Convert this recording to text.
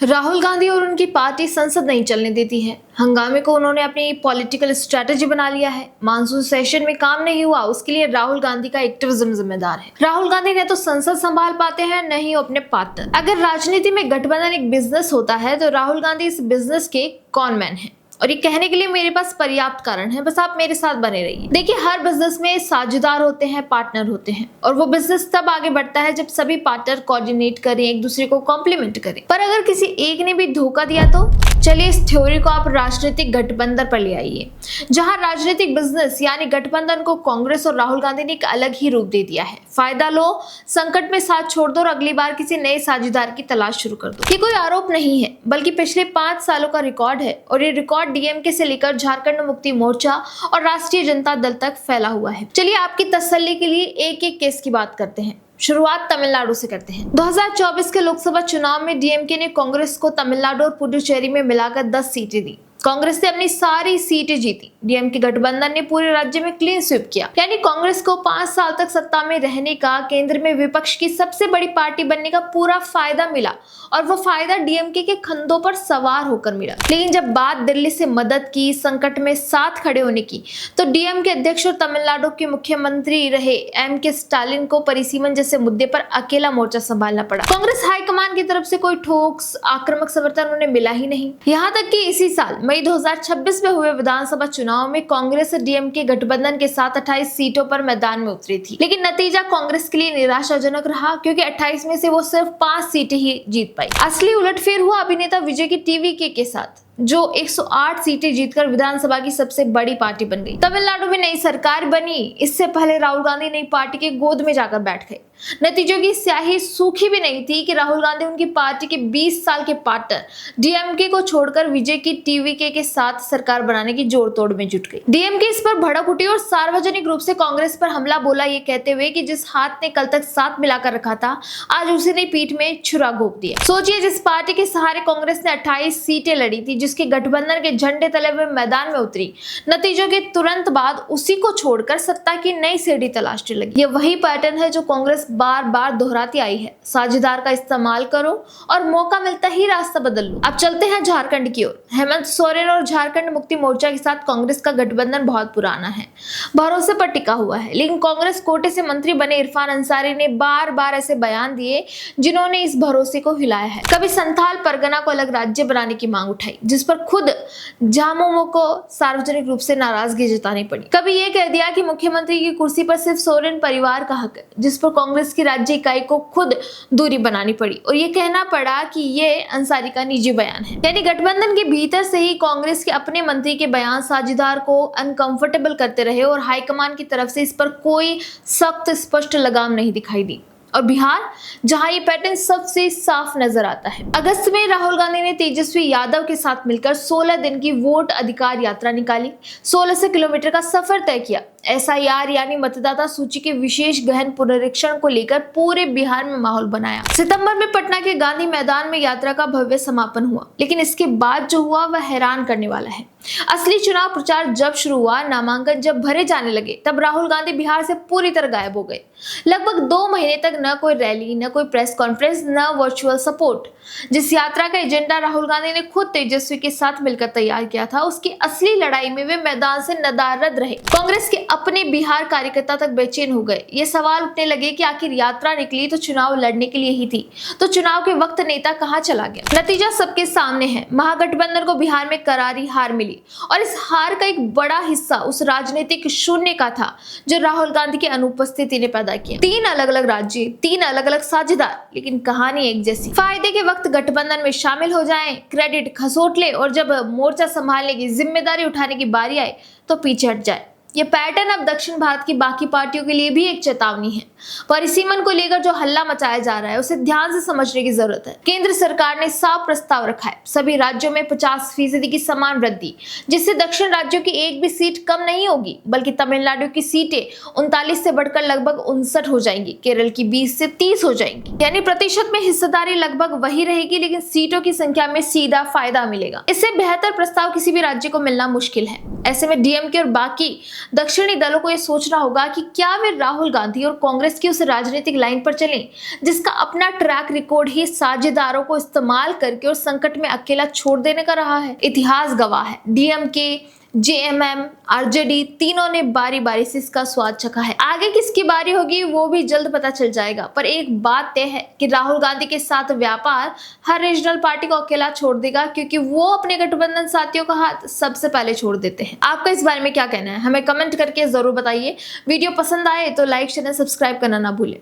राहुल गांधी और उनकी पार्टी संसद नहीं चलने देती है। हंगामे को उन्होंने अपनी पॉलिटिकल स्ट्रेटेजी बना लिया है। मानसून सेशन में काम नहीं हुआ, उसके लिए राहुल गांधी का एक्टिविज्म जिम्मेदार है। राहुल गांधी ने तो संसद संभाल पाते हैं, न ही अपने पार्टनर। अगर राजनीति में गठबंधन एक बिजनेस होता है तो राहुल गांधी इस बिजनेस के कॉनमैन है, और ये कहने के लिए मेरे पास पर्याप्त कारण है। बस आप मेरे साथ बने रहिए। देखिए, हर बिजनेस में साझेदार होते हैं, पार्टनर होते हैं, और वो बिजनेस तब आगे बढ़ता है जब सभी पार्टनर कोऑर्डिनेट करें, एक दूसरे को कॉम्प्लीमेंट करें। पर अगर किसी एक ने भी धोखा दिया तो चलिए इस थ्योरी को आप राजनीतिक गठबंधन पर ले आइए, जहां राजनीतिक बिजनेस यानी गठबंधन को कांग्रेस और राहुल गांधी ने एक अलग ही रूप दे दिया है। फायदा लो, संकट में साथ छोड़ दो और अगली बार किसी नए साझेदार की तलाश शुरू कर दो। ये कोई आरोप नहीं है, बल्कि पिछले 5 सालों का रिकॉर्ड है, और ये रिकॉर्ड डीएमके से लेकर झारखंड मुक्ति मोर्चा और राष्ट्रीय जनता दल तक फैला हुआ है। चलिए आपकी तसल्ली के लिए एक एक केस की बात करते हैं। शुरुआत तमिलनाडु से करते हैं। 2024 के लोकसभा चुनाव में डीएमके ने कांग्रेस को तमिलनाडु और पुडुचेरी में मिलाकर 10 सीटें दी। कांग्रेस ने अपनी सारी सीटें जीती। डीएमके गठबंधन ने पूरे राज्य में क्लीन स्वीप किया, यानी कांग्रेस को 5 साल तक सत्ता में रहने का, केंद्र में विपक्ष की सबसे बड़ी पार्टी बनने का पूरा फायदा मिला, और वो फायदा डीएमके के कंधों पर सवार होकर मिला। लेकिन जब बात दिल्ली से मदद की, संकट में साथ खड़े होने की, तो डीएमके अध्यक्ष और तमिलनाडु के मुख्यमंत्री रहे एम.के. स्टालिन को परिसीमन जैसे मुद्दे पर अकेला मोर्चा संभालना पड़ा। कांग्रेस हाईकमान की तरफ से कोई ठोस आक्रामक समर्थन उन्हें मिला ही नहीं। यहाँ तक कि इसी साल मई 2026 में हुए विधानसभा चुनाव में कांग्रेस और डीएमके गठबंधन के साथ 28 सीटों पर मैदान में उतरी थी, लेकिन नतीजा कांग्रेस के लिए निराशाजनक रहा, क्योंकि 28 में से वो सिर्फ 5 सीटें ही जीत पाई। असली उलटफेर हुआ अभिनेता विजय की टीवीके के साथ, जो 108 सीटें जीतकर विधानसभा की सबसे बड़ी पार्टी बन गई। तमिलनाडु में नई सरकार बनी, इससे पहले राहुल गांधी नई पार्टी के गोद में जाकर बैठ गए। नतीजों की स्याही सूखी भी नहीं थी कि राहुल गांधी उनकी पार्टी के 20 साल के पार्टनर डीएमके को छोड़कर विजय की टीवीके के साथ सरकार बनाने की जोड़ तोड़ में जुट गई। डीएमके इस पर भड़क उठी और सार्वजनिक रूप से कांग्रेस पर हमला बोला, ये कहते हुए कि जिस हाथ ने कल तक साथ मिलाकर रखा था, आज उसी ने पीठ में छुरा घोंप दिया। सोचिए, जिस पार्टी के सहारे कांग्रेस ने 28 सीटें लड़ी थी, जिसके गठबंधन के झंडे तले हुए मैदान में उतरी, नतीजों के तुरंत बाद उसी को छोड़कर सत्ता की नई सीढ़ी तलाशने लगी। ये वही पैटर्न है जो कांग्रेस बार बार दोहराती आई है। साझेदार का इस्तेमाल करो और मौका मिलता ही रास्ता बदल लो। अब चलते हैं झारखंड की ओर। हेमंत सोरेन और झारखंड मुक्ति मोर्चा के साथ कांग्रेस का गठबंधन बहुत पुराना है, भरोसे पर टिका हुआ है। लेकिन कांग्रेस कोटे से मंत्री बने इरफान अंसारी ने बार बार ऐसे बयान दिए जिन्होंने इस भरोसे को हिलाया है। कभी संथाल परगना को अलग राज्य बनाने की मांग उठाई, जिस पर खुद झामुमो को सार्वजनिक रूप से नाराजगी जतानी पड़ी। कभी ये कह दिया कि मुख्यमंत्री की कुर्सी पर सिर्फ सोरेन परिवार का हक है, जिस पर कांग्रेस की राज्य इकाई को खुद दूरी बनानी पड़ी, और ये कहना पड़ा कि ये अंसारी का निजी बयान है। यानी गठबंधन के भीतर से ही कांग्रेस के अपने मंत्री के बयान साझेदार को अनकंफर्टेबल करते रहे, और हाईकमान की तरफ से इस पर कोई सख्त स्पष्ट लगाम नहीं दिखाई दी। और बिहार, जहां ये पैटर्न सबसे साफ नजर आता है। अगस्त में राहुल गांधी ने तेजस्वी यादव के साथ मिलकर 16 दिन की वोट अधिकार यात्रा निकाली, 1600 किलोमीटर का सफर तय किया। एसआईआर यानी मतदाता सूची के विशेष गहन पुनरीक्षण को लेकर पूरे बिहार में माहौल बनाया। सितंबर में पटना के गांधी मैदान में यात्रा का भव्य समापन हुआ, लेकिन इसके बाद जो हुआ वह हैरान करने वाला है। असली चुनाव प्रचार जब शुरू हुआ, नामांकन जब भरे जाने लगे, तब राहुल गांधी बिहार से पूरी तरह गायब हो गए। लगभग 2 महीने तक न कोई रैली, न कोई प्रेस कॉन्फ्रेंस, न वर्चुअल सपोर्ट। जिस यात्रा का एजेंडा राहुल गांधी ने खुद तेजस्वी के साथ मिलकर तैयार किया था, उसकी असली लड़ाई में वे मैदान से नदारद रहे। कांग्रेस के अपने बिहार कार्यकर्ता तक बेचैन हो गए। ये सवाल उठने लगे कि आखिर यात्रा निकली तो चुनाव लड़ने के लिए ही थी, तो चुनाव के वक्त नेता कहां चला गया। नतीजा सबके सामने है। महागठबंधन को बिहार में करारी हार मिली, और इस हार का एक बड़ा हिस्सा उस राजनीतिक शून्य का था जो राहुल गांधी की अनुपस्थिति ने पैदा किया। 3 अलग अलग राज्य, 3 अलग अलग साझेदार, लेकिन कहानी एक जैसी। फायदे के वक्त गठबंधन में शामिल हो जाएं, क्रेडिट खसोट ले, और जब मोर्चा संभालने की जिम्मेदारी उठाने की बारी आए तो पीछे हट जाए। ये पैटर्न अब दक्षिण भारत की बाकी पार्टियों के लिए भी एक चेतावनी है। परिसीमन को लेकर जो हल्ला मचाया जा रहा है, उसे ध्यान से समझने की जरूरत है। केंद्र सरकार ने साफ प्रस्ताव रखा है, सभी राज्यों में 50% की समान वृद्धि, जिससे दक्षिण राज्यों की एक भी सीट कम नहीं होगी, बल्कि तमिलनाडु की सीटें 39 से बढ़कर लगभग 59 हो जाएंगी, केरल की 20 से 30 हो जाएंगी। यानी प्रतिशत में हिस्सेदारी लगभग वही रहेगी, लेकिन सीटों की संख्या में सीधा फायदा मिलेगा। इससे बेहतर प्रस्ताव किसी भी राज्य को मिलना मुश्किल है। ऐसे में डीएमके और बाकी दक्षिणी दलों को यह सोचना होगा कि क्या वे राहुल गांधी और कांग्रेस कांग्रेस की उस राजनीतिक लाइन पर चलें जिसका अपना ट्रैक रिकॉर्ड ही साझेदारों को इस्तेमाल करके और संकट में अकेला छोड़ देने का रहा है। इतिहास गवाह है, डीएमके, जेएमएम, आरजेडी तीनों ने बारी बारी से इसका स्वाद चखा है। आगे किसकी बारी होगी वो भी जल्द पता चल जाएगा, पर एक बात तय है कि राहुल गांधी के साथ व्यापार हर रीजनल पार्टी को अकेला छोड़ देगा, क्योंकि वो अपने गठबंधन साथियों का हाथ सबसे पहले छोड़ देते हैं। आपका इस बारे में क्या कहना है, हमें कमेंट करके जरूर बताइए। वीडियो पसंद आए तो लाइक शेयर सब्सक्राइब करना ना भूलें।